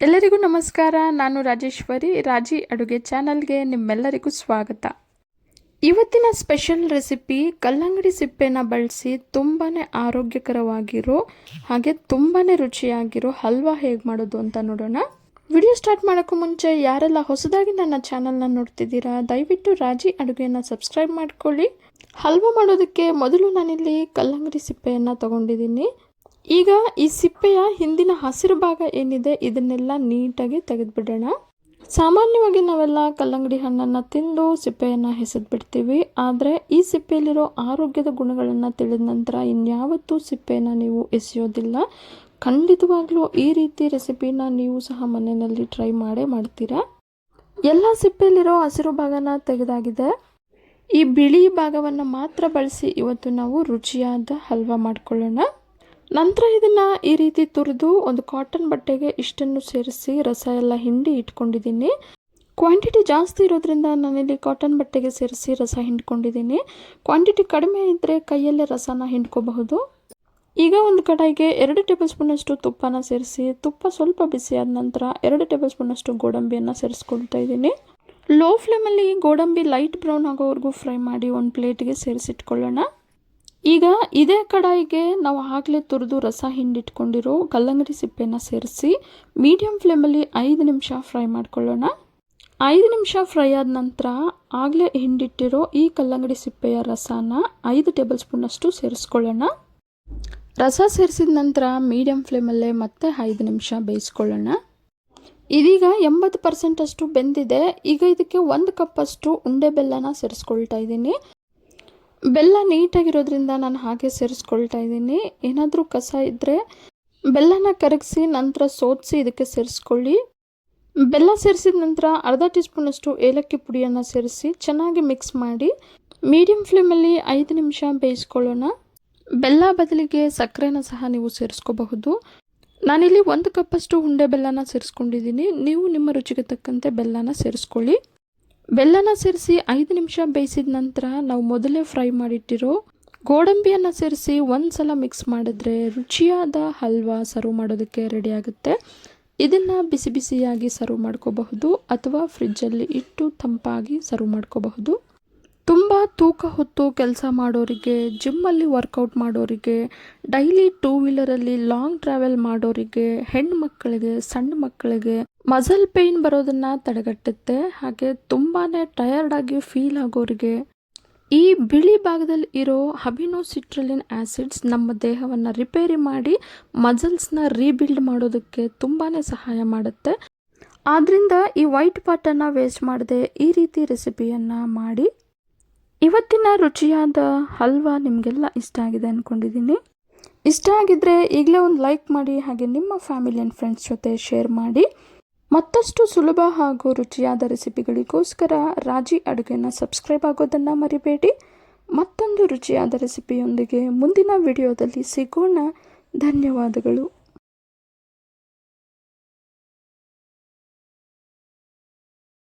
ಎಲ್ಲರಿಗೂ ನಮಸ್ಕಾರ. ನಾನು ರಾಜೇಶ್ವರಿ. ರಾಜಿ ಅಡುಗೆ ಚಾನಲ್ಗೆ ನಿಮ್ಮೆಲ್ಲರಿಗೂ ಸ್ವಾಗತ. ಇವತ್ತಿನ ಸ್ಪೆಷಲ್ ರೆಸಿಪಿ ಕಲ್ಲಂಗಡಿ ಸಿಪ್ಪೆನ ಬಳಸಿ ತುಂಬಾ ಆರೋಗ್ಯಕರವಾಗಿರೋ ಹಾಗೆ ತುಂಬಾ ರುಚಿಯಾಗಿರೋ ಹಲ್ವಾ ಹೇಗೆ ಮಾಡೋದು ಅಂತ ನೋಡೋಣ. ವಿಡಿಯೋ ಸ್ಟಾರ್ಟ್ ಮಾಡೋಕ್ಕೂ ಮುಂಚೆ ಯಾರೆಲ್ಲ ಹೊಸದಾಗಿ ನನ್ನ ಚಾನಲ್ನ ನೋಡ್ತಿದ್ದೀರಾ ದಯವಿಟ್ಟು ರಾಜಿ ಅಡುಗೆಯನ್ನು ಸಬ್ಸ್ಕ್ರೈಬ್ ಮಾಡ್ಕೊಳ್ಳಿ. ಹಲ್ವಾ ಮಾಡೋದಕ್ಕೆ ಮೊದಲು ನಾನಿಲ್ಲಿ ಕಲ್ಲಂಗಡಿ ಸಿಪ್ಪೆಯನ್ನು ತಗೊಂಡಿದ್ದೀನಿ. ಈಗ ಈ ಸಿಪ್ಪೆಯ ಹಿಂದಿನ ಹಸಿರು ಭಾಗ ಏನಿದೆ ಇದನ್ನೆಲ್ಲ ನೀಟಾಗಿ ತೆಗೆದುಬಿಡೋಣ. ಸಾಮಾನ್ಯವಾಗಿ ನಾವೆಲ್ಲ ಕಲ್ಲಂಗಡಿ ಹಣ್ಣನ್ನು ತಿಂದು ಸಿಪ್ಪೆಯನ್ನು ಎಸೆದ್ಬಿಡ್ತೀವಿ. ಆದರೆ ಈ ಸಿಪ್ಪೆಯಲ್ಲಿರೋ ಆರೋಗ್ಯದ ಗುಣಗಳನ್ನು ತಿಳಿದ ನಂತರ ಇನ್ಯಾವತ್ತೂ ಸಿಪ್ಪೆಯನ್ನು ನೀವು ಎಸೆಯೋದಿಲ್ಲ. ಖಂಡಿತವಾಗ್ಲೂ ಈ ರೀತಿ ರೆಸಿಪಿನ ನೀವು ಸಹ ಮನೆಯಲ್ಲಿ ಟ್ರೈ ಮಾಡ್ತೀರಾ. ಎಲ್ಲ ಸಿಪ್ಪೆಯಲ್ಲಿರೋ ಹಸಿರು ಭಾಗನ ತೆಗೆದಾಗಿದೆ. ಈ ಬಿಳಿ ಭಾಗವನ್ನು ಮಾತ್ರ ಬಳಸಿ ಇವತ್ತು ನಾವು ರುಚಿಯಾದ ಹಲ್ವಾ ಮಾಡ್ಕೊಳ್ಳೋಣ. ನಂತರ ಇದನ್ನು ಈ ರೀತಿ ತುರಿದು ಒಂದು ಕಾಟನ್ ಬಟ್ಟೆಗೆ ಇಷ್ಟನ್ನು ಸೇರಿಸಿ ರಸ ಎಲ್ಲ ಹಿಂಡಿ ಇಟ್ಕೊಂಡಿದ್ದೀನಿ. ಕ್ವಾಂಟಿಟಿ ಜಾಸ್ತಿ ಇರೋದ್ರಿಂದ ನಾನಿಲ್ಲಿ ಕಾಟನ್ ಬಟ್ಟೆಗೆ ಸೇರಿಸಿ ರಸ ಹಿಂಡ್ಕೊಂಡಿದ್ದೀನಿ. ಕ್ವಾಂಟಿಟಿ ಕಡಿಮೆ ಇದ್ದರೆ ಕೈಯಲ್ಲೇ ರಸನ ಹಿಂಡ್ಕೋಬಹುದು. ಈಗ ಒಂದು ಕಡಾಯಿಗೆ 2 ಟೇಬಲ್ ಸ್ಪೂನಷ್ಟು ತುಪ್ಪನ ಸೇರಿಸಿ ತುಪ್ಪ ಸ್ವಲ್ಪ ಬಿಸಿಯಾದ ನಂತರ 2 ಟೇಬಲ್ ಸ್ಪೂನಷ್ಟು ಗೋಡಂಬಿಯನ್ನು ಸೇರಿಸ್ಕೊಳ್ತಾ ಇದ್ದೀನಿ. ಲೋ ಫ್ಲೇಮಲ್ಲಿ ಗೋಡಂಬಿ ಲೈಟ್ ಬ್ರೌನ್ ಆಗೋವರೆಗೂ ಫ್ರೈ ಮಾಡಿ ಒಂದು ಪ್ಲೇಟ್ಗೆ ಸೇರಿಸಿಟ್ಕೊಳ್ಳೋಣ. ಈಗ ಇದೇ ಕಡಾಯಿಗೆ ನಾವು ಆಗಲೇ ತುರಿದು ರಸ ಹಿಂಡಿಟ್ಕೊಂಡಿರೋ ಕಲ್ಲಂಗಡಿ ಸಿಪ್ಪೆನ ಸೇರಿಸಿ ಮೀಡಿಯಂ ಫ್ಲೇಮಲ್ಲಿ 5 ನಿಮಿಷ ಫ್ರೈ ಮಾಡ್ಕೊಳ್ಳೋಣ. 5 ನಿಮಿಷ ಫ್ರೈ ಆದ ನಂತರ ಆಗಲೇ ಹಿಂಡಿಟ್ಟಿರೋ ಈ ಕಲ್ಲಂಗಡಿ ಸಿಪ್ಪೆಯ ರಸನ 5 ಟೇಬಲ್ ಸ್ಪೂನಷ್ಟು ಸೇರಿಸ್ಕೊಳ್ಳೋಣ. ರಸ ಸೇರಿಸಿದ ನಂತರ ಮೀಡಿಯಂ ಫ್ಲೇಮಲ್ಲೇ ಮತ್ತೆ 5 ನಿಮಿಷ ಬೇಯಿಸ್ಕೊಳ್ಳೋಣ. ಇದೀಗ 80% ಅಷ್ಟು ಬೆಂದಿದೆ. ಈಗ ಇದಕ್ಕೆ 1 ಕಪ್ಪಷ್ಟು ಉಂಡೆ ಬೆಲ್ಲನ ಸೇರಿಸ್ಕೊಳ್ತಾ ಇದ್ದೀನಿ. ಬೆಲ್ಲ ನೀಟಾಗಿರೋದ್ರಿಂದ ನಾನು ಹಾಗೆ ಸೇರಿಸ್ಕೊಳ್ತಾ ಇದ್ದೀನಿ. ಏನಾದರೂ ಕಸ ಇದ್ದರೆ ಬೆಲ್ಲನ ಕರಗಿಸಿ ನಂತರ ಸೋದಿಸಿ ಇದಕ್ಕೆ ಸೇರಿಸ್ಕೊಳ್ಳಿ. ಬೆಲ್ಲ ಸೇರಿಸಿದ ನಂತರ ಅರ್ಧ ಟೀ ಸ್ಪೂನಷ್ಟು ಏಲಕ್ಕಿ ಪುಡಿಯನ್ನು ಸೇರಿಸಿ ಚೆನ್ನಾಗಿ ಮಿಕ್ಸ್ ಮಾಡಿ ಮೀಡಿಯಂ ಫ್ಲೇಮಲ್ಲಿ 5 ನಿಮಿಷ ಬೇಯಿಸ್ಕೊಳ್ಳೋಣ. ಬೆಲ್ಲ ಬದಲಿಗೆ ಸಕ್ಕರೆನ ಸಹ ನೀವು ಸೇರಿಸ್ಕೋಬಹುದು. ನಾನಿಲ್ಲಿ 1 ಕಪ್ಪಷ್ಟು ಉಂಡೆ ಬೆಲ್ಲನ ಸೇರಿಸ್ಕೊಂಡಿದ್ದೀನಿ. ನೀವು ನಿಮ್ಮ ರುಚಿಗೆ ತಕ್ಕಂತೆ ಬೆಲ್ಲನ ಸೇರಿಸ್ಕೊಳ್ಳಿ. ಬೆಲ್ಲನ ಸೇರಿಸಿ 5 ನಿಮಿಷ ಬೇಯಿಸಿದ ನಂತರ ನಾವು ಮೊದಲೇ ಫ್ರೈ ಮಾಡಿಟ್ಟಿರೋ ಗೋಡಂಬಿಯನ್ನು ಸೇರಿಸಿ ಒಂದು ಸಲ ಮಿಕ್ಸ್ ಮಾಡಿದ್ರೆ ರುಚಿಯಾದ ಹಲ್ವಾ ಸರ್ವ್ ಮಾಡೋದಕ್ಕೆ ರೆಡಿ ಆಗುತ್ತೆ. ಇದನ್ನು ಬಿಸಿ ಬಿಸಿಯಾಗಿ ಸರ್ವ್ ಮಾಡ್ಕೋಬಹುದು ಅಥವಾ ಫ್ರಿಜ್ಜಲ್ಲಿ ಇಟ್ಟು ತಂಪಾಗಿ ಸರ್ವ್ ಮಾಡ್ಕೋಬಹುದು. ತುಂಬ ತೂಕ ಹೊತ್ತು ಕೆಲಸ ಮಾಡೋರಿಗೆ, ಜಿಮ್ಮಲ್ಲಿ ವರ್ಕೌಟ್ ಮಾಡೋರಿಗೆ, ಡೈಲಿ 2 ವೀಲರಲ್ಲಿ ಲಾಂಗ್ ಟ್ರಾವೆಲ್ ಮಾಡೋರಿಗೆ, ಹೆಣ್ಣು ಮಕ್ಕಳಿಗೆ, ಸಣ್ಣ ಮಕ್ಕಳಿಗೆ ಮಸಲ್ ಪೇಯ್ನ್ ಬರೋದನ್ನು ತಡೆಗಟ್ಟುತ್ತೆ. ಹಾಗೆ ತುಂಬಾ ಟಯರ್ಡ್ ಆಗಿ ಫೀಲ್ ಆಗೋರಿಗೆ ಈ ಬಿಳಿ ಭಾಗದಲ್ಲಿ ಇರೋ ಅಮಿನೋಸಿಟ್ರಲಿನ್ ಆ್ಯಸಿಡ್ಸ್ ನಮ್ಮ ದೇಹವನ್ನು ರಿಪೇರಿ ಮಾಡಿ ಮಸಲ್ಸ್ನ ರೀಬಿಲ್ಡ್ ಮಾಡೋದಕ್ಕೆ ತುಂಬಾ ಸಹಾಯ ಮಾಡುತ್ತೆ. ಆದ್ದರಿಂದ ಈ ವೈಟ್ ಪಾರ್ಟನ್ನು ವೇಸ್ಟ್ ಮಾಡದೆ ಈ ರೀತಿ ರೆಸಿಪಿಯನ್ನು ಮಾಡಿ. ಇವತ್ತಿನ ರುಚಿಯಾದ ಹಲ್ವಾ ನಿಮಗೆಲ್ಲ ಇಷ್ಟ ಆಗಿದೆ ಅಂದ್ಕೊಂಡಿದ್ದೀನಿ. ಇಷ್ಟ ಆಗಿದ್ದರೆ ಈಗಲೇ ಒಂದು ಲೈಕ್ ಮಾಡಿ, ಹಾಗೆ ನಿಮ್ಮ ಫ್ಯಾಮಿಲಿ ಆ್ಯಂಡ್ ಫ್ರೆಂಡ್ಸ್ ಜೊತೆ ಶೇರ್ ಮಾಡಿ. ಮತ್ತಷ್ಟು ಸುಲಭ ಹಾಗೂ ರುಚಿಯಾದ ರೆಸಿಪಿಗಳಿಗೋಸ್ಕರ ರಾಜಿ ಅಡುಗೆನ ಸಬ್ಸ್ಕ್ರೈಬ್ ಆಗೋದನ್ನು ಮರಿಬೇಡಿ. ಮತ್ತೊಂದು ರುಚಿಯಾದ ರೆಸಿಪಿಯೊಂದಿಗೆ ಮುಂದಿನ ವಿಡಿಯೋದಲ್ಲಿ ಸಿಗೋಣ. ಧನ್ಯವಾದಗಳು.